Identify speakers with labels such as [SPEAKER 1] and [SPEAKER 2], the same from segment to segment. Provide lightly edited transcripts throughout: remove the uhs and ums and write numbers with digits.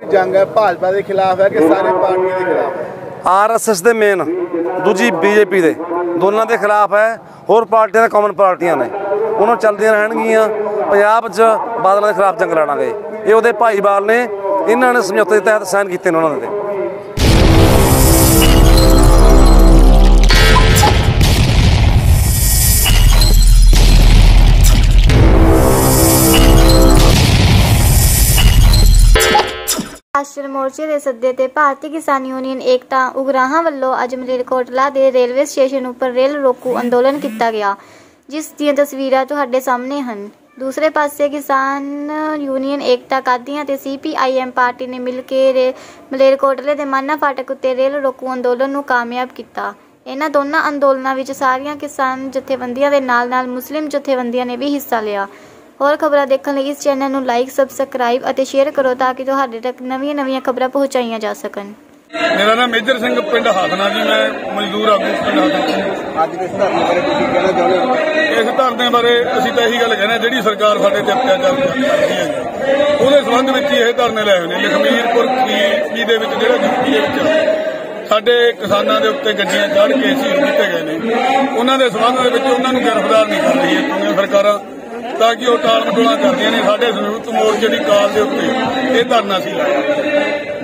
[SPEAKER 1] जंग है भाजपा के खिलाफ है कि सारे पार्टियों के खिलाफ है?
[SPEAKER 2] RSS दे मेन दूजी BJP दे दोनों के खिलाफ है। होर पार्टियां ने कॉमन पार्टियां ने उन्होंने चलदियां रहणगियां। पंजाब च बादलों के खिलाफ जंग लड़ांगे। ये उहदे भाईवाल ने इन्होंने समझौते के तहत साइन किए उन्होंने।
[SPEAKER 3] राष्ट्रीय मोर्चे के सद्दे ते भारतीय किसान यूनियन एकता उगराहां वल्लों अज मलेरकोटला के रेलवे स्टेशन उपर रेल रोकू अंदोलन किया गया, जिस दी तस्वीरां तुहाडे सामने हैं। दूसरे पासे किसान यूनियन एकता कादियां ते CPIM पार्टी ने मिल के मलेरकोटले के माना फाटक उत्ते रेल रोकू अंदोलन नूं कामयाब किया। इन्हां दोनों अंदोलनां विच सारियां किसान जथेबंदियां दे नाल-नाल मुस्लिम जथेबंदियां ने भी हिस्सा लिया। और खबरां देखने लई इस चैनल नूं लाइक सबसक्राइब और शेयर करो ताकि तुहाडे तक नवीं खबरां पहुँचाईयां जा सकन।
[SPEAKER 4] मेरा नाम मेजर सिंह पिंड हाथना जी, मैं मजदूर आगू पिंड हाथना।
[SPEAKER 1] ਅੱਜ ਦੇ ਧਰਨੇ ਬਾਰੇ ਤੁਸੀਂ ਕਹਿਣਾ ਚਾਹੁੰਦੇ ਹੋ?
[SPEAKER 4] इस धरने बारे ਅਸੀਂ ਤਾਂ ਇਹੀ ਗੱਲ ਕਹਿੰਦੇ ਜਿਹੜੀ ਸਰਕਾਰ ਸਾਡੇ ਤੇ ਅਤਿਆਚਾਰ ਕਰਦੀ ਹੈ ਉਹਦੇ ਸੰਬੰਧ ਵਿੱਚ ਹੀ ਇਹ ਧਰਨੇ ਲਏ ਹੋਏ ਨੇ। ਲਖਮੀਰਪੁਰ ਖੀਰੀ ਦੇ ਵਿੱਚ ਜਿਹੜਾ ਯੂਪੀ ਦੇ ਵਿੱਚ ਸਾਡੇ ਕਿਸਾਨਾਂ ਦੇ ਉੱਤੇ ਗੱਡੀਆਂ ਚੜ੍ਹ ਕੇ ਸ਼ਹੀਦ ਕੀਤੇ ਗਏ ਨੇ, ਉਹਨਾਂ ਦੇ ਸੰਬੰਧ ਦੇ ਵਿੱਚ ਉਹਨਾਂ ਨੂੰ ਗ੍ਰਿਫਤਾਰ ਨਹੀਂ ਕਰ ਰਹੀਆਂ ਦੁਨੀਆਂ ਸਰਕਾਰਾਂ, ਤਾਂ ਕਿ ਉਹ ਟਾਲ ਮਟੋਲਾਂ ਕਰਦੀਆਂ ਨੇ। ਸਾਡੇ ਸੰਯੁਕਤ ਮੋਰਚੇ ਦੀ ਕਾਲ ਦੇ ਉੱਤੇ ਇਹ ਧਰਨਾ ਸੀ ਲਾਇਆ।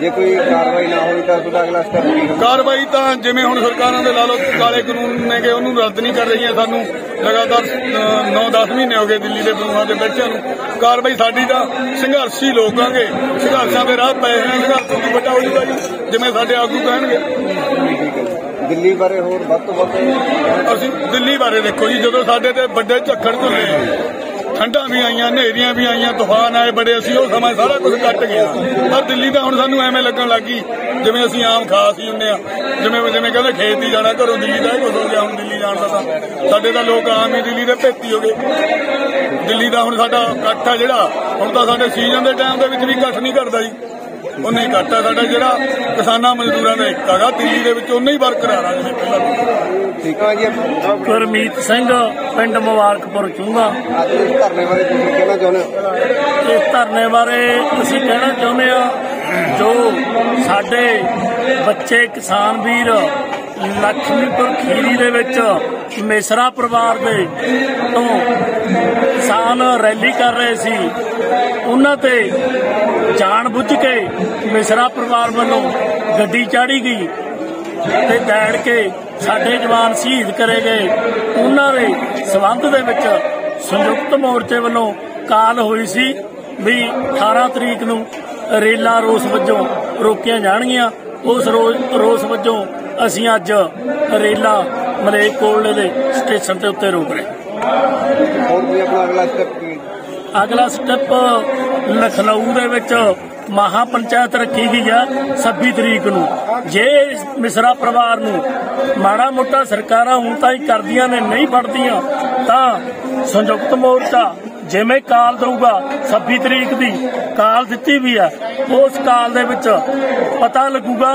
[SPEAKER 1] ਜੇ ਕੋਈ ਕਾਰਵਾਈ ਨਾ ਹੋਈ ਤਾਂ ਤੁਹਾਡਾ ਅਗਲਾ ਸਟੈਪ ਕੀ ਹੋਵੇਗਾ?
[SPEAKER 4] ਕਾਰਵਾਈ ਤਾਂ ਜਿਵੇਂ ਹੁਣ ਸਰਕਾਰਾਂ ਦੇ ਲਾ ਲਓ ਕਾਲੇ ਕਾਨੂੰਨ ਨੇਗੇ ਉਹਨੂੰ ਰੱਦ ਨਹੀਂ ਕਰ ਰਹੀਆਂ। ਸਾਨੂੰ ਲਗਾਤਾਰ 9-10 ਮਹੀਨੇ ਹੋ ਗਏ ਦਿੱਲੀ ਦੇ ਬਨੂਆਂ ਦੇ ਬੈਠਿਆਂ ਨੂੰ। ਕਾਰਵਾਈ ਸਾਡੀ ਤਾਂ ਸੰਘਰਸ਼ੀ ਲੋਕਾਂਗੇ, ਸੰਘਰਸ਼ਾਂ ਦੇ ਰਾਹ ਪਏ ਹੋਏ, ਸੰਘਰਸ਼ ਤੋਂ ਵੱਡਾ ਹੋ ਜੂਗਾ ਜੀ ਜਿਵੇਂ ਸਾਡੇ ਆਗੂ ਕਹਿਣਗੇ।
[SPEAKER 1] ਦਿੱਲੀ ਬਾਰੇ ਹੋਰ ਵੱਧ ਤੋਂ ਵੱਧ
[SPEAKER 4] ਅਸੀਂ ਦਿੱਲੀ ਬਾਰੇ ਦੇਖੋ ਜੀ, ਜਦੋਂ ਸਾਡੇ ਤੇ ਵੱਡੇ ਝੱਖੜ ਘੁੱਲੇ, ਠੰਡਾਂ ਵੀ ਆਈਆਂ, ਹਨੇਰੀਆਂ ਵੀ ਆਈਆਂ, ਤੂਫਾਨ ਆਏ ਬੜੇ, ਅਸੀਂ ਉਹ ਸਮਾਂ ਸਾਰਾ ਕੁਝ ਕੱਟ ਗਿਆ। ਪਰ ਦਿੱਲੀ ਤਾਂ ਹੁਣ ਸਾਨੂੰ ਐਵੇਂ ਲੱਗਣ ਲੱਗ ਗਈ ਜਿਵੇਂ ਅਸੀਂ ਆਮ ਖਾਸ ਹੀ ਹੁੰਦੇ ਆ, ਜਿਵੇਂ ਕਹਿੰਦੇ ਖੇਤ ਹੀ ਜਾਣਾ ਘਰੋਂ ਦਿੱਲੀ ਦਾ ਹੀ ਕੁਝ ਹੋ ਗਿਆ। ਹੁਣ ਦਿੱਲੀ ਜਾਣ ਦਾ ਤਾਂ ਸਾਡੇ ਤਾਂ ਲੋਕ ਆਮ ਹੀ ਦਿੱਲੀ ਦੇ ਭੇਤੀ ਹੋ ਗਏ। ਦਿੱਲੀ ਦਾ ਹੁਣ ਸਾਡਾ ਇਕੱਠ ਆ ਜਿਹੜਾ, ਹੁਣ ਤਾਂ ਸਾਡੇ ਸੀਜ਼ਨ ਦੇ ਟਾਈਮ ਦੇ ਵਿੱਚ ਵੀ ਇਕੱਠ ਨਹੀਂ ਕਰਦਾ ਜੀ, ਉਹਨੇ ਹੀ ਇਕੱਠ ਆ ਸਾਡਾ ਜਿਹੜਾ ਕਿਸਾਨਾਂ ਮਜ਼ਦੂਰਾਂ ਦਾ ਇੱਕ ਹੈਗਾ ਦਿੱਲੀ ਦੇ ਵਿੱਚ ਉਹਨੇ ਹੀ ਬਰਕਰਾਰ ਆ ਜਿਵੇਂ ਪਹਿਲਾਂ।
[SPEAKER 1] ਠੀਕ ਹੈ ਜੀ।
[SPEAKER 5] ਗੁਰਮੀਤ ਸਿੰਘ ਪਿੰਡ ਮੁਬਾਰਕਪੁਰ ਚੂੰਗਾ।
[SPEAKER 1] ਅੱਜ ਦੇ ਧਰਨੇ ਬਾਰੇ ਤੁਸੀਂ ਕਹਿਣਾ ਚਾਹੁੰਦੇ ਹੋ?
[SPEAKER 5] ਇਸ ਧਰਨੇ ਬਾਰੇ ਅਸੀਂ ਕਹਿਣਾ ਚਾਹੁੰਦੇ ਹਾਂ, ਜੋ ਸਾਡੇ ਬੱਚੇ ਕਿਸਾਨ ਵੀਰ ਲਖਮੀਪੁਰ ਖੀਰੀ ਦੇ ਵਿੱਚ ਮਿਸਰਾ ਪਰਿਵਾਰ ਦੇ ਤੋਂ ਕਿਸਾਨ ਰੈਲੀ ਕਰ ਰਹੇ ਸੀ, ਉਹਨਾਂ ਤੇ ਜਾਣ ਬੁੱਝ ਕੇ ਮਿਸਰਾ ਪਰਿਵਾਰ ਵੱਲੋਂ ਗੱਡੀ ਚਾੜੀ ਗਈ ਤੇ ਦੈੜ ਕੇ ਸਾਡੇ ਜਵਾਨ ਸ਼ਹੀਦ ਕਰੇ ਗਏ। ਉਹਨਾਂ ਦੇ ਸਬੰਧ ਦੇ ਵਿੱਚ ਸੰਯੁਕਤ ਮੋਰਚੇ ਵੱਲੋਂ ਕਾਲ ਹੋਈ ਸੀ ਵੀ 18 ਤਰੀਕ ਨੂੰ ਰੇਲਾਂ ਰੋਸ ਵਜੋਂ ਰੋਕੀਆਂ ਜਾਣਗੀਆਂ। ਉਸ ਰੋਸ ਵਜੋਂ ਅਸੀਂ ਅੱਜ ਰੇਲਾਂ ਮਲੇਰਕੋਟਲੇ ਦੇ ਸਟੇਸ਼ਨ ਦੇ ਉੱਤੇ ਰੋਕ ਰਹੇ। ਅਗਲਾ ਸਟੈਪ ਲਖਨਊ ਦੇ ਵਿੱਚ ਮਹਾ ਪੰਚਾਇਤ ਰੱਖੀ ਗਈ ਆ 26 ਤਰੀਕ ਨੂੰ। ਜੇ ਮਿਸਰਾ ਪਰਿਵਾਰ ਨੂੰ ਮਾੜਾ ਮੋਟਾ ਸਰਕਾਰਾਂ ਹੁਣ ਤਾਂ ਹੀ ਕਰਦੀਆਂ ਨੇ, ਨਹੀਂ ਫੜਦੀਆਂ, ਤਾਂ ਸੰਯੁਕਤ ਮੋਰਚਾ ਜਿਵੇਂ ਕਾਲ ਦਊਗਾ 26 ਤਰੀਕ ਦੀ ਕਾਲ ਦਿੱਤੀ ਵੀ ਆ, ਉਸ ਕਾਲ ਦੇ ਵਿੱਚ ਪਤਾ ਲੱਗੂਗਾ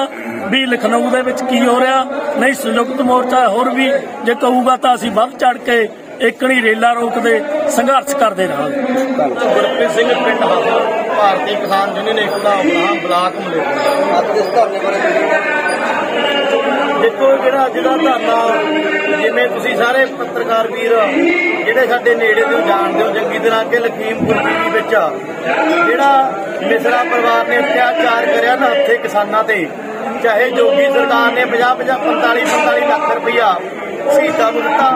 [SPEAKER 5] ਵੀ ਲਖਨਊ ਦੇ ਵਿੱਚ ਕੀ ਹੋ ਰਿਹਾ। ਨਹੀਂ ਸੰਯੁਕਤ ਮੋਰਚਾ ਹੋਰ ਵੀ ਜੇ ਕਹੂਗਾ ਤਾਂ ਅਸੀਂ ਵੱਧ ਚੜ ਕੇ ਇਕਣੀ ਰੇਲਾ ਰੋਕਦੇ ਸੰਘਰਸ਼ ਕਰਦੇ ਰਹਾਂਗੇ।
[SPEAKER 1] ਗੁਰਪ੍ਰੀਤ ਸਿੰਘ ਪਿੰਡ ਹਾਥਨਾ, ਭਾਰਤੀ ਕਿਸਾਨ ਯੂਨੀਅਨ एकता ਬਲਾਕ ਮਲੇਰਕੋਟਲਾ। ਅੱਜ ਇਸ ਧਰਨੇ ਬਾਰੇ
[SPEAKER 6] ਦੇਖੋ ਜਿਹੜਾ ਅੱਜ ਦਾ ਧਰਨਾ, ਜਿਵੇਂ ਤੁਸੀਂ ਸਾਰੇ ਪੱਤਰਕਾਰ ਵੀਰ ਜਿਹੜੇ ਸਾਡੇ ਨੇੜੇ ਤੋਂ ਜਾਣਦੇ ਹੋ ਚੰਗੀ ਤਰ੍ਹਾਂ ਕਿ ਲਖੀਮਪੁਰ ਖੀਰੀ ਵਿੱਚ ਜਿਹੜਾ ਮਿਸਰਾ ਪਰਿਵਾਰ ਨੇ ਅਤਿਆਚਾਰ ਕਰਿਆ ਨਾ ਉੱਥੇ ਕਿਸਾਨਾਂ ਤੇ, ਚਾਹੇ ਜੋਗੀ ਸਰਕਾਰ ਨੇ 45 ਲੱਖ ਰੁਪਈਆ ਸ਼ਹੀਦਾਂ ਨੂੰ ਦਿੱਤਾ,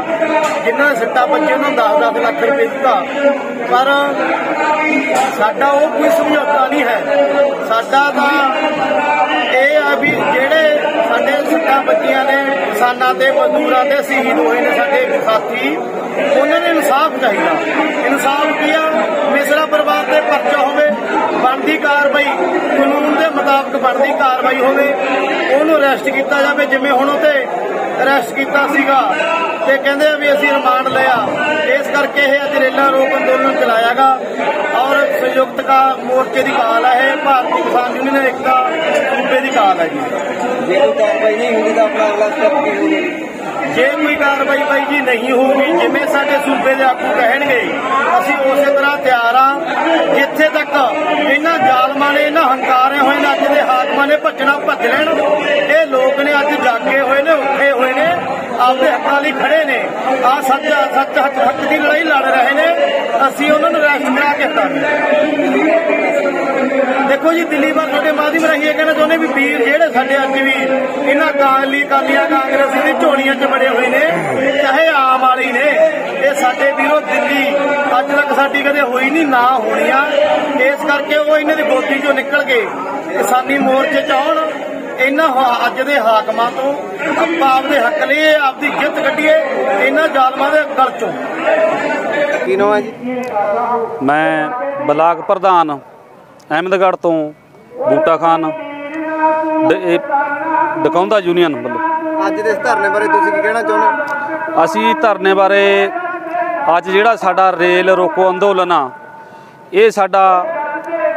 [SPEAKER 6] ਜਿਨ੍ਹਾਂ ਦੇ ਸਿੱਟਾ ਬੱਚੇ ਉਹਨਾਂ ਨੂੰ 10-10 ਲੱਖ ਰੁਪਏ ਦਿੱਤਾ, ਪਰ ਸਾਡਾ ਉਹ ਕੋਈ ਸਮਝੌਤਾ ਨਹੀਂ ਹੈ। ਸਾਡਾ ਤਾਂ ਇਹ ਆ ਵੀ ਜਿਹੜੇ ਸਾਡੇ ਸਿੱਟਾਂ ਬੱਚੀਆਂ ਨੇ ਕਿਸਾਨਾਂ ਤੇ ਮਜ਼ਦੂਰਾਂ ਤੇ ਸ਼ਹੀਦ ਹੋਏ ਨੇ ਸਾਡੇ ਸਾਥੀ, ਉਹਨਾਂ ਨੂੰ ਇਨਸਾਫ ਚਾਹੀਦਾ। ਇਨਸਾਫ ਕੀ ਆ? ਮਿਸਰਾ ਪਰਿਵਾਰ ਤੇ ਪਰਚਾ ਹੋਵੇ, ਬਣਦੀ ਕਾਰਵਾਈ ਕਾਨੂੰਨ ਦੇ ਮੁਤਾਬਕ ਬਣਦੀ ਕਾਰਵਾਈ ਹੋਵੇ, ਉਹਨੂੰ ਅਰੈਸਟ ਕੀਤਾ ਜਾਵੇ ਜਿਵੇਂ ਹੁਣ ਉਹਤੇ ਅਰੈਸਟ ਕੀਤਾ ਸੀਗਾ ਤੇ ਕਹਿੰਦੇ ਆ ਵੀ ਅਸੀਂ ਰਿਮਾਂਡ ਲਿਆ। ਇਸ ਕਰਕੇ ਇਹ ਅੱਜ ਰੇਲਾ ਰੋਕ ਅੰਦੋਲਨ ਚਲਾਇਆ ਗਾ ਔਰ ਸੰਯੁਕਤ ਮੋਰਚੇ ਦੀ ਕਾਲ ਹੈ, ਇਹ ਭਾਰਤੀ ਕਿਸਾਨ ਯੂਨੀਅਨ एकता ਸੂਬੇ ਦੀ ਕਾਲ ਹੈ ਜੀ।
[SPEAKER 1] ਜੇ ਕੋਈ ਕਾਰਵਾਈ ਨਹੀਂ ਹੁੰਦੀ ਤਾਂ ਆਪਣਾ ਅਗਲਾ ਸਟੈਪ ਕੀ ਹੋਵੇਗਾ?
[SPEAKER 6] ਜੇ ਕੋਈ ਕਾਰਵਾਈ ਬਾਈ ਜੀ ਨਹੀਂ ਹੋਊਗੀ, ਜਿਵੇਂ ਸਾਡੇ ਸੂਬੇ ਦੇ ਆਗੂ ਕਹਿਣਗੇ, ਅਸੀਂ ਉਸੇ ਤਰ੍ਹਾਂ ਤਿਆਰ ਹਾਂ। ਜਿੱਥੇ ਤੱਕ ਇਹਨਾਂ ਜ਼ਾਲਮਾਂ ਨੇ, ਇਹਨਾਂ ਹੰਕਾਰਿਆਂ ਹੋਏ ਨੇ ਭੱਜਣਾ ਭੱਜ ਲੈਣ। ਇਹ ਲੋਕ ਨੇ ਅੱਜ ਜਾਗੇ ਹੋਏ ਨੇ, ਉੱਠੇ ਹੋਏ ਨੇ, ਆਪਦੇ ਹੱਕਾਂ ਲਈ ਖੜੇ ਨੇ, ਆ ਸੱਚ ਹੱਕ ਦੀ ਲੜਾਈ ਲੜ ਰਹੇ ਨੇ। ਅਸੀਂ ਉਹਨਾਂ ਨੂੰ ਅਰੈਸਟ ਕਰਾ ਕੇ ਹਟਾਂਗੇ। ਦੇਖੋ ਜੀ, ਦਿੱਲੀ ਵਾਰ ਸਾਡੇ ਮਾਧਿਅਮ ਰਾਹੀਂ ਇਹ ਕਹਿਣਾ ਚਾਹੁੰਦੇ ਵੀ ਵੀਰ ਜਿਹੜੇ ਸਾਡੇ ਅੱਜ ਵੀ ਇਹਨਾਂ ਕਾਲੀਆਂ ਕਾਂਗਰਸੀ ਦੀ ਝੋਲੀਆਂ 'ਚ ਬੜੇ ਹੋਏ ਨੇ, ਚਾਹੇ ਆਮ ਵਾਲੀ ਨੇ, ਇਹ ਸਾਡੇ ਵੀਰੋ ਦਿੱਲੀ ਅੱਜ ਤੱਕ ਸਾਡੀ ਕਦੇ ਹੋਈ ਨਹੀਂ, ਨਾ ਹੋਣੀਆਂ। ਇਸ ਕਰਕੇ ਉਹ ਇਹਨਾਂ ਦੀ ਗੋਦੀ 'ਚੋਂ ਨਿਕਲ ਕੇ ਕਿਸਾਨੀ ਮੋਰਚੇ 'ਚ ਆਉਣ। ਇਹਨਾਂ ਅੱਜ ਦੇ ਹਾਕਮਾਂ ਤੋਂ ਆਪਾਂ ਆਪਦੇ ਹੱਕ ਲਈ ਆਪਦੀ ਜਿੱਤ ਕੱਢੀਏ ਇਹਨਾਂ ਜ਼ਾਲਮਾਂ ਦੇ ਗਲ 'ਚੋਂ।
[SPEAKER 1] ਕੀ ਨਾਮ ਹੈ ਜੀ?
[SPEAKER 7] ਮੈਂ ਬਲਾਕ ਪ੍ਰਧਾਨ ਅਹਿਮਦਗੜ੍ਹ ਤੋਂ ਬੂਟਾ ਖਾਨ ਡਕੌਂਦਾ ਯੂਨੀਅਨ ਵੱਲੋਂ।
[SPEAKER 1] ਅੱਜ ਦੇ ਇਸ ਧਰਨੇ ਬਾਰੇ ਤੁਸੀਂ ਕੀ ਕਹਿਣਾ ਚਾਹੁੰਦੇ?
[SPEAKER 7] ਅਸੀਂ ਧਰਨੇ ਬਾਰੇ ਅੱਜ ਜਿਹੜਾ ਸਾਡਾ ਰੇਲ ਰੋਕੋ ਅੰਦੋਲਨ ਆ, ਇਹ ਸਾਡਾ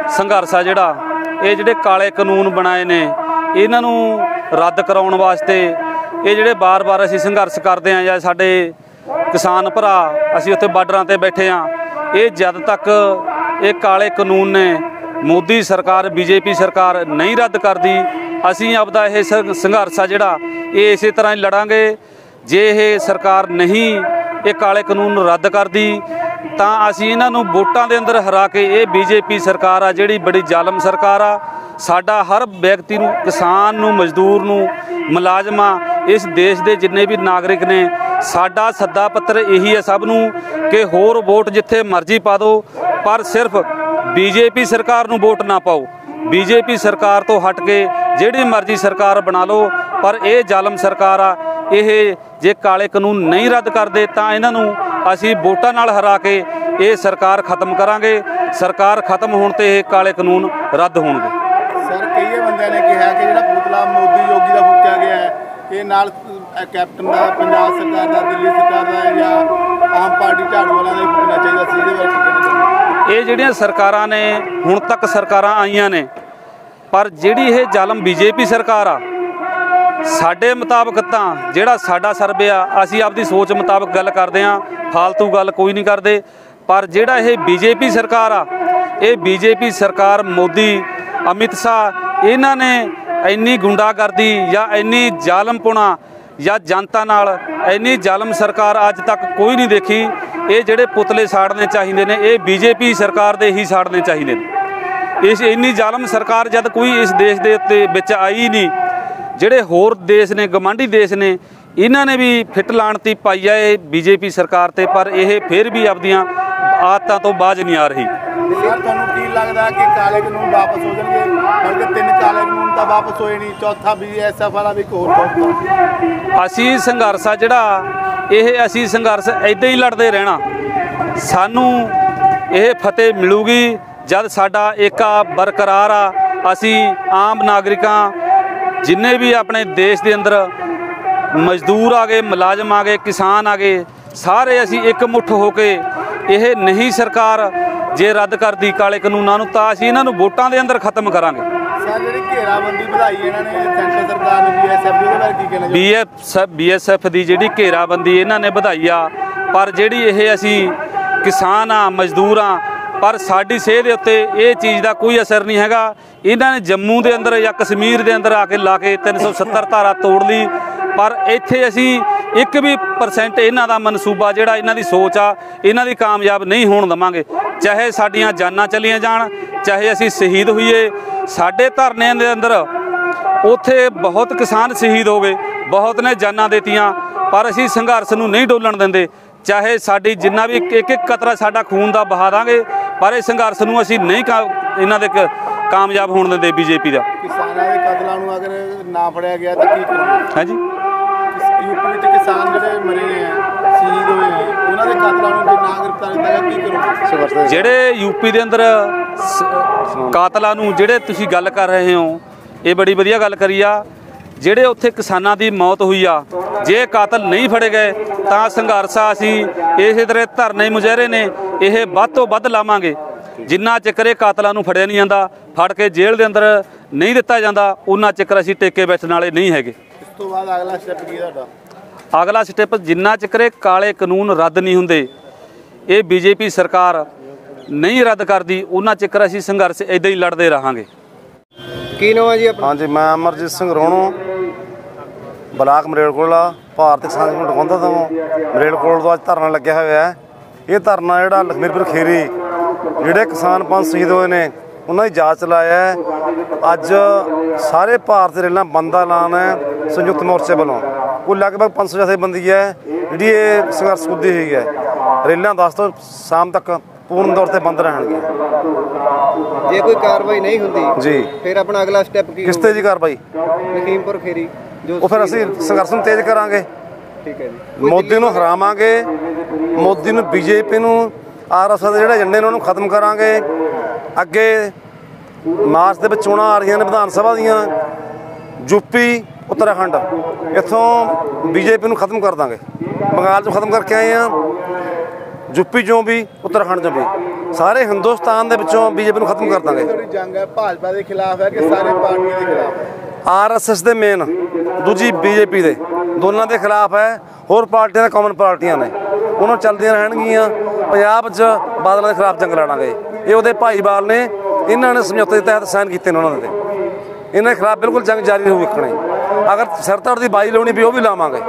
[SPEAKER 7] ਸੰਘਰਸ਼ ਆ ਜਿਹੜਾ, ਇਹ ਜਿਹੜੇ ਕਾਲੇ ਕਾਨੂੰਨ ਬਣਾਏ ਨੇ ਇਹਨਾਂ ਨੂੰ ਰੱਦ ਕਰਾਉਣ ਵਾਸਤੇ ਇਹ ਜਿਹੜੇ ਬਾਰ-ਬਾਰ ਅਸੀਂ ਸੰਘਰਸ਼ ਕਰਦੇ ਹਾਂ, ਜਾਂ ਸਾਡੇ ਕਿਸਾਨ ਭਰਾ ਅਸੀਂ ਉੱਥੇ ਬਾਰਡਰਾਂ ਤੇ ਬੈਠੇ ਹਾਂ, ਇਹ ਜਦ ਤੱਕ ਇਹ ਕਾਲੇ ਕਾਨੂੰਨ ਨੇ ਮੋਦੀ ਸਰਕਾਰ ਬੀਜੇਪੀ ਸਰਕਾਰ ਨਹੀਂ ਰੱਦ ਕਰਦੀ, ਅਸੀਂ ਆਪਦਾ ਇਹ ਸੰਘਰਸ਼ ਆ ਜਿਹੜਾ ਇਹ ਇਸੇ ਤਰ੍ਹਾਂ ਹੀ ਲੜਾਂਗੇ। ਜੇ ਇਹ ਸਰਕਾਰ ਨਹੀਂ ਇਹ ਕਾਲੇ ਕਾਨੂੰਨ ਰੱਦ ਕਰਦੀ ਤਾਂ ਅਸੀਂ ਇਹਨਾਂ ਨੂੰ ਵੋਟਾਂ ਦੇ ਅੰਦਰ ਹਰਾ ਕੇ, ਇਹ ਬੀਜੇਪੀ ਸਰਕਾਰ ਆ ਜਿਹੜੀ ਬੜੀ ਜ਼ਾਲਮ ਸਰਕਾਰ ਆ, ਸਾਡਾ ਹਰ ਵਿਅਕਤੀ ਨੂੰ, ਕਿਸਾਨ ਨੂੰ, ਮਜ਼ਦੂਰ ਨੂੰ, ਮੁਲਾਜ਼ਮਾਂ, ਇਸ ਦੇਸ਼ ਦੇ ਜਿੰਨੇ ਵੀ ਨਾਗਰਿਕ ਨੇ, ਸਾਡਾ ਸੱਦਾ ਪੱਤਰ ਇਹੀ ਹੈ ਸਭ ਨੂੰ ਕਿ ਹੋਰ ਵੋਟ ਜਿੱਥੇ ਮਰਜ਼ੀ ਪਾ ਦਿਓ, ਪਰ ਸਿਰਫ ਬੀਜੇਪੀ ਸਰਕਾਰ ਨੂੰ ਵੋਟ ਨਾ ਪਾਓ। ਬੀਜੇਪੀ ਸਰਕਾਰ ਤੋਂ ਹਟ ਕੇ ਜਿਹੜੀ ਮਰਜ਼ੀ ਸਰਕਾਰ ਬਣਾ ਲਓ, ਪਰ ਇਹ ਜ਼ਾਲਮ ਸਰਕਾਰ ਆ, ਇਹ ਜੇ ਕਾਲੇ ਕਾਨੂੰਨ ਨਹੀਂ ਰੱਦ ਕਰਦੇ ਤਾਂ ਇਹਨਾਂ ਨੂੰ ਅਸੀਂ ਵੋਟਾਂ ਨਾਲ ਹਰਾ ਕੇ ਇਹ ਸਰਕਾਰ ਖਤਮ ਕਰਾਂਗੇ। ਸਰਕਾਰ ਖਤਮ ਹੋਣ ਤੇ ਇਹ ਕਾਲੇ ਕਾਨੂੰਨ ਰੱਦ ਹੋਣਗੇ।
[SPEAKER 6] ਸਰ, ਕਈ ਬੰਦਿਆਂ ਨੇ ਕਿਹਾ ਕਿ ਜਿਹੜਾ ਪੁਤਲਾ ਮੋਦੀ ਯੋਗੀ ਦਾ ਫੂਕਿਆ ਗਿਆ ਹੈ, ਇਹ ਨਾਲ ਕੈਪਟਨ ਦਾ, ਪੰਜਾਬ ਸਰਕਾਰ ਦਾ, ਦਿੱਲੀ ਸਰਕਾਰ ਦਾ ਜਾਂ ਆਮ ਪਾਰਟੀ ਝਾੜੂ ਵਾਲਿਆਂ ਦਾ ਹੀ ਫੂਕਣਾ ਚਾਹੀਦਾ ਸੀ। ਇਹਦੇ ਬਾਰੇ ਕੀ ਕਹਿਣਾ ਚਾਹੁੰਦੇ?
[SPEAKER 7] ਇਹ ਜਿਹੜੀਆਂ ਸਰਕਾਰਾਂ ਨੇ ਹੁਣ ਤੱਕ ਸਰਕਾਰਾਂ ਆਈਆਂ ਨੇ, ਪਰ ਜਿਹੜੀ ਇਹ ਜ਼ਾਲਮ ਬੀਜੇਪੀ ਸਰਕਾਰ ਆ, ਸਾਡੇ ਮੁਤਾਬਕ ਤਾਂ ਜਿਹੜਾ ਸਾਡਾ ਸਰਵੇ ਆ, ਅਸੀਂ ਆਪਦੀ ਸੋਚ ਮੁਤਾਬਕ ਗੱਲ ਕਰਦੇ ਹਾਂ, ਫਾਲਤੂ ਗੱਲ ਕੋਈ ਨਹੀਂ ਕਰਦੇ। ਪਰ ਜਿਹੜਾ ਇਹ ਬੀਜੇਪੀ ਸਰਕਾਰ ਆ, ਇਹ ਬੀਜੇਪੀ ਸਰਕਾਰ ਮੋਦੀ, ਅਮਿਤ ਸ਼ਾਹ, ਇਹਨਾਂ ਨੇ ਇੰਨੀ ਗੁੰਡਾਗਰਦੀ ਜਾਂ ਇੰਨੀ ਜ਼ਾਲਮਪੁਣਾ ਜਾਂ ਜਨਤਾ ਨਾਲ ਇੰਨੀ ਜ਼ਾਲਮ ਸਰਕਾਰ ਅੱਜ ਤੱਕ ਕੋਈ ਨਹੀਂ ਦੇਖੀ। ਇਹ ਜਿਹੜੇ ਪੁਤਲੇ ਸਾੜਨੇ ਚਾਹੀਦੇ ਨੇ, ਇਹ ਬੀਜੇਪੀ ਸਰਕਾਰ ਦੇ ਹੀ ਸਾੜਨੇ ਚਾਹੀਦੇ ਨੇ। ਇਸ ਇੰਨੀ ਜ਼ਾਲਮ ਸਰਕਾਰ ਜਦ ਕੋਈ ਇਸ ਦੇਸ਼ ਦੇ ਉੱਤੇ ਵਿੱਚ ਆਈ ਨਹੀਂ। ਜਿਹੜੇ ਹੋਰ ਦੇਸ਼ ਨੇ, ਗਵਾਂਢੀ ਦੇਸ਼ ਨੇ, ਇਹਨਾਂ ਨੇ ਵੀ ਫਿੱਟ ਲਾਣਤੀ ਪਾਈ ਹੈ ਇਹ ਬੀਜੇਪੀ ਸਰਕਾਰ ਤੇ, ਪਰ ਇਹ ਫਿਰ ਵੀ ਆਪਦੀਆਂ ਆਦਤਾਂ ਤੋਂ ਬਾਜ ਨਹੀਂ ਆ ਰਹੀ।
[SPEAKER 6] ਸਰ, ਤੁਹਾਨੂੰ ਕੀ ਲੱਗਦਾ ਕਿ ਕਾਲੇ ਕਾਨੂੰਨ ਵਾਪਸ ਹੋ ਜਾਣਗੇ? ਬਲਕਿ 3 ਕਾਲੇ ਕਾਨੂੰਨ ਤਾਂ ਵਾਪਸ ਹੋਏ ਨਹੀਂ, ਚੌਥਾ BSF ਵਾਲਾ ਵੀ ਇੱਕ ਹੋਰ ਕਹੂਗਾ।
[SPEAKER 7] ਅਸੀਂ ਸੰਘਰਸ਼ ਆ ਜਿਹੜਾ ਅਸੀਂ ਸੰਘਰਸ਼ ਇੱਦਾਂ ਹੀ ਲੜਦੇ ਰਹਿਣਾ। ਸਾਨੂੰ ਇਹ ਫਤਿਹ ਮਿਲੂਗੀ ਜਦ ਸਾਡਾ ਏਕਾ ਬਰਕਰਾਰ ਆ। ਅਸੀਂ ਆਮ ਨਾਗਰਿਕਾਂ, ਜਿੰਨੇ ਵੀ ਆਪਣੇ ਦੇਸ਼ ਦੇ ਅੰਦਰ ਮਜ਼ਦੂਰ ਆ ਗਏ, ਮੁਲਾਜ਼ਮ ਆ ਗਏ, ਕਿਸਾਨ ਆ ਗਏ, ਸਾਰੇ ਅਸੀਂ ਇਕਮੁੱਠ ਹੋ ਕੇ ਇਹ ਨਹੀਂ ਸਰਕਾਰ ਜੇ ਰੱਦ ਕਰਦੀ ਕਾਲੇ ਕਾਨੂੰਨਾਂ ਨੂੰ ਤਾਂ ਅਸੀਂ ਇਹਨਾਂ ਨੂੰ ਵੋਟਾਂ ਦੇ ਅੰਦਰ ਖਤਮ ਕਰਾਂਗੇ।
[SPEAKER 6] ਸਰ, ਜਿਹੜੀ ਘੇਰਾਬੰਦੀ ਵਧਾਈ ਇਹਨਾਂ ਨੇ ਸੈਂਟਰ ਸਰਕਾਰ ਨੇ BSF ਦੀ, ਉਹਦੇ ਬਾਰੇ ਕੀ ਕਹਿਣਾ?
[SPEAKER 7] BSF ਦੀ ਜਿਹੜੀ ਘੇਰਾਬੰਦੀ ਇਹਨਾਂ ਨੇ ਵਧਾਈ ਆ, ਪਰ ਜਿਹੜੀ ਇਹ ਅਸੀਂ ਕਿਸਾਨ ਆ, ਮਜ਼ਦੂਰ ਆ, ਪਰ ਸਾਡੀ ਸਿਹਤ ਦੇ ਉੱਤੇ ਇਹ ਚੀਜ਼ ਦਾ ਕੋਈ ਅਸਰ ਨਹੀਂ ਹੈਗਾ। ਇਹਨਾਂ ਨੇ ਜੰਮੂ ਦੇ ਅੰਦਰ ਜਾਂ ਕਸ਼ਮੀਰ ਦੇ ਅੰਦਰ ਆ ਕੇ ਲਾ ਕੇ 370 ਧਾਰਾ ਤੋੜ ਲਈ, ਪਰ ਇੱਥੇ ਅਸੀਂ 1% ਇਹਨਾਂ ਦਾ ਮਨਸੂਬਾ ਜਿਹੜਾ ਇਹਨਾਂ ਦੀ ਸੋਚ ਆ, ਇਹਨਾਂ ਦੀ ਕਾਮਯਾਬ ਨਹੀਂ ਹੋਣ ਦੇਵਾਂਗੇ। ਚਾਹੇ ਸਾਡੀਆਂ ਜਾਨਾਂ ਚਲੀਆਂ ਜਾਣ, ਚਾਹੇ ਅਸੀਂ ਸ਼ਹੀਦ ਹੋਈਏ। ਸਾਡੇ ਧਰਨਿਆਂ ਦੇ ਅੰਦਰ ਉੱਥੇ ਬਹੁਤ ਕਿਸਾਨ ਸ਼ਹੀਦ ਹੋ ਗਏ, ਬਹੁਤ ਨੇ ਜਾਨਾਂ ਦਿੱਤੀਆਂ, ਪਰ ਅਸੀਂ ਸੰਘਰਸ਼ ਨੂੰ ਨਹੀਂ ਡੋਲਣ ਦਿੰਦੇ। ਚਾਹੇ ਸਾਡੀ ਜਿੰਨਾ ਵੀ ਇੱਕ ਕਤਰਾ ਸਾਡਾ ਖੂਨ ਦਾ ਬਹਾ ਦਾਂਗੇ, ਪਰ ਇਹ ਸੰਘਰਸ਼ ਨੂੰ ਅਸੀਂ ਨਹੀਂ ਇਹਨਾਂ ਦੇ ਕਾਮਯਾਬ ਹੋਣ ਦਿੰਦੇ ਬੀਜੇਪੀ ਦਾ।
[SPEAKER 6] ਕਿਸਾਨਾਂ ਦੇ ਕਤਲਾਂ ਨੂੰ ਅਗਰ ਨਾ ਫੜਿਆ ਗਿਆ ਤਾਂ ਕੀ ਕਰੋਗੇ?
[SPEAKER 7] ਹਾਂਜੀ,
[SPEAKER 6] ਯੂਪੀ ਵਿੱਚ ਕਿਸਾਨ ਜਿਹੜੇ ਮਰੇ ਆ, ਸ਼ਹੀਦ ਹੋਏ ਆ, ਉਹਨਾਂ ਦੇ ਕਤਲਾਂ ਨੂੰ ਜੇ ਨਾ ਗ੍ਰਿਫਤਾਰ ਕੀਤਾ ਗਿਆ ਕੀ ਕਰੋਗੇ?
[SPEAKER 7] ਜਿਹੜੇ ਯੂਪੀ ਦੇ ਅੰਦਰ ਕਾਤਲਾਂ ਨੂੰ ਜਿਹੜੇ ਤੁਸੀਂ ਗੱਲ ਕਰ ਰਹੇ ਹੋ, ਇਹ ਬੜੀ ਵਧੀਆ ਗੱਲ ਕਰੀ ਆ। ਜਿਹੜੇ ਉੱਥੇ ਕਿਸਾਨਾਂ ਦੀ ਮੌਤ ਹੋਈ ਆ, ਜੇ ਕਾਤਲ ਨਹੀਂ ਫੜੇ ਗਏ ਤਾਂ ਸੰਘਰਸ਼ ਅਸੀਂ ਇਸੇ ਤਰ੍ਹਾਂ ਧਰਨੇ ਮੁਜ਼ਾਹਰੇ ਨੇ ਇਹ ਵੱਧ ਤੋਂ ਵੱਧ ਲਾਵਾਂਗੇ। ਜਿੰਨਾ ਚਿਰ ਇਹ ਕਾਤਲਾਂ ਨੂੰ ਫੜਿਆ ਨਹੀਂ ਜਾਂਦਾ, ਫੜ ਕੇ ਜੇਲ੍ਹ ਦੇ ਅੰਦਰ ਨਹੀਂ ਦਿੱਤਾ ਜਾਂਦਾ, ਉਹਨਾਂ ਚਿਰ ਅਸੀਂ ਟੇਕੇ ਬੈਠਣ ਵਾਲੇ ਨਹੀਂ ਹੈਗੇ।
[SPEAKER 6] ਇਸ ਤੋਂ ਬਾਅਦ ਅਗਲਾ ਸਟੈਪ ਕੀ ਤੁਹਾਡਾ?
[SPEAKER 7] ਅਗਲਾ ਸਟੈਪ ਜਿੰਨਾ ਚਿਰ ਇਹ ਕਾਲੇ ਕਾਨੂੰਨ ਰੱਦ ਨਹੀਂ ਹੁੰਦੇ, ਇਹ ਬੀਜੇਪੀ ਸਰਕਾਰ ਨਹੀਂ ਰੱਦ ਕਰਦੀ, ਉਹਨਾਂ ਚਿਰ ਅਸੀਂ ਸੰਘਰਸ਼ ਇੱਦਾਂ ਹੀ ਲੜਦੇ ਰਹਾਂਗੇ।
[SPEAKER 6] ਕੀ ਨਾਮ ਹੈ ਜੀ ਆਪਣਾ?
[SPEAKER 2] ਹਾਂਜੀ, ਮੈਂ ਅਮਰਜੀਤ ਸਿੰਘ ਰੋਣੋ, ਬਲਾਕ ਮਰੇਲਕੋਟਲਾ, ਭਾਰਤੀ ਕਿਸਾਨ ਯੂਨੀਅਨ ਟਕੌਂਦਾ ਤੋਂ ਮਰੇਲਕੋਟਲਾ ਤੋਂ ਅੱਜ ਧਰਨਾ ਲੱਗਿਆ ਹੋਇਆ ਹੈ। ਇਹ ਧਰਨਾ ਜਿਹੜਾ ਲਖਮੀਰਪੁਰ ਖੀਰੀ ਜਿਹੜੇ ਕਿਸਾਨ ਪੰਜ ਸ਼ਹੀਦ ਹੋਏ ਨੇ ਉਹਨਾਂ ਦੀ ਯਾਦ 'ਚ ਲਾਇਆ ਹੈ। ਅੱਜ ਸਾਰੇ ਭਾਰਤ ਰੇਲਾਂ ਬੰਦ ਦਾ ਐਲਾਨ ਹੈ ਸੰਯੁਕਤ ਮੋਰਚੇ ਵੱਲੋਂ। ਕੁੱਲ ਲਗਭਗ 500 ਜਥੇਬੰਦੀ ਹੈ ਜਿਹੜੀ ਇਹ ਸੰਘਰਸ਼ ਕੁੱਦੀ ਹੋਈ ਹੈ। ਰੇਲਾਂ 10 ਤੋਂ ਸ਼ਾਮ ਤੱਕ ਪੂਰਨ ਤੌਰ ਤੇ ਬੰਦ ਰਹਿਣਗੀਆਂ।
[SPEAKER 6] ਜੇ ਕੋਈ ਕਾਰਵਾਈ ਨਹੀਂ ਹੁੰਦੀ
[SPEAKER 2] ਜੀ
[SPEAKER 6] ਫਿਰ ਆਪਣਾ ਅਗਲਾ ਸਟੈਪ ਕੀ
[SPEAKER 2] ਕਿਸ ਤੇ ਜੀ ਕਾਰਵਾਈ?
[SPEAKER 6] ਲਖੀਮਪੁਰ ਖੀਰੀ ਜੋ
[SPEAKER 2] ਉਹ ਫਿਰ ਅਸੀਂ ਸੰਘਰਸ਼ ਨੂੰ ਤੇਜ਼ ਕਰਾਂਗੇ।
[SPEAKER 6] ਠੀਕ ਹੈ ਜੀ।
[SPEAKER 2] ਮੋਦੀ ਨੂੰ ਹਰਾਵਾਂਗੇ, ਮੋਦੀ ਨੂੰ, ਬੀਜੇਪੀ ਨੂੰ, ਆਰਐਸਐਸ ਦੇ ਜਿਹੜੇ ਏਜੰਡੇ ਨੇ ਉਹਨੂੰ ਖਤਮ ਕਰਾਂਗੇ। ਅੱਗੇ ਮਾਰਚ ਦੇ ਵਿੱਚ ਚੋਣਾਂ ਆ ਰਹੀਆਂ ਨੇ ਵਿਧਾਨ ਸਭਾ ਦੀਆਂ, ਯੂਪੀ, ਉੱਤਰਾਖੰਡ, ਇੱਥੋਂ ਬੀਜੇਪੀ ਨੂੰ ਖਤਮ ਕਰ ਦਾਂਗੇ। ਬੰਗਾਲ 'ਚੋਂ ਖਤਮ ਕਰਕੇ ਆਏ ਹਾਂ, ਯੂਪੀ 'ਚੋਂ ਵੀ, ਉੱਤਰਾਖੰਡ 'ਚੋਂ ਵੀ, ਸਾਰੇ ਹਿੰਦੁਸਤਾਨ ਦੇ ਵਿੱਚੋਂ ਬੀਜੇਪੀ ਨੂੰ ਖਤਮ ਕਰ ਦਾਂਗੇ।
[SPEAKER 6] ਤੁਹਾਡੀ ਜੰਗ ਹੈ ਭਾਜਪਾ ਦੇ ਖਿਲਾਫ ਹੈ ਕਿ ਸਾਰੇ ਪਾਰਟੀਆਂ ਦੇ ਖਿਲਾਫ ਹੈ?
[SPEAKER 2] ਆਰਐਸਐਸ ਦੇ ਮੇਨ, ਦੂਜੀ ਬੀਜੇਪੀ ਦੇ, ਦੋਨਾਂ ਦੇ ਖਿਲਾਫ ਹੈ। ਹੋਰ ਪਾਰਟੀਆਂ ਦੇ ਕਾਮਨ ਪਾਰਟੀਆਂ ਨੇ, ਉਹਨਾਂ ਚੱਲਦੀਆਂ ਰਹਿਣਗੀਆਂ। ਪੰਜਾਬ 'ਚ ਬਾਦਲਾਂ ਦੇ ਖਿਲਾਫ ਜੰਗ ਲੜਾਂਗੇ। ਇਹ ਉਹਦੇ ਭਾਈਵਾਲ ਨੇ, ਇਹਨਾਂ ਨੇ ਸਮਝੌਤੇ ਦੇ ਤਹਿਤ ਸਾਈਨ ਕੀਤੇ ਨੇ ਉਹਨਾਂ ਦੇ। ਇਹਨਾਂ ਦੇ ਖਿਲਾਫ ਬਿਲਕੁਲ ਜੰਗ ਜਾਰੀ ਰਹੂ। ਵੇਖਣੇ ਅਗਰ ਸਿਰ ਧੜ ਦੀ ਬਾਜੀ ਲਾਉਣੀ ਵੀ ਉਹ ਵੀ ਲਾਵਾਂਗੇ।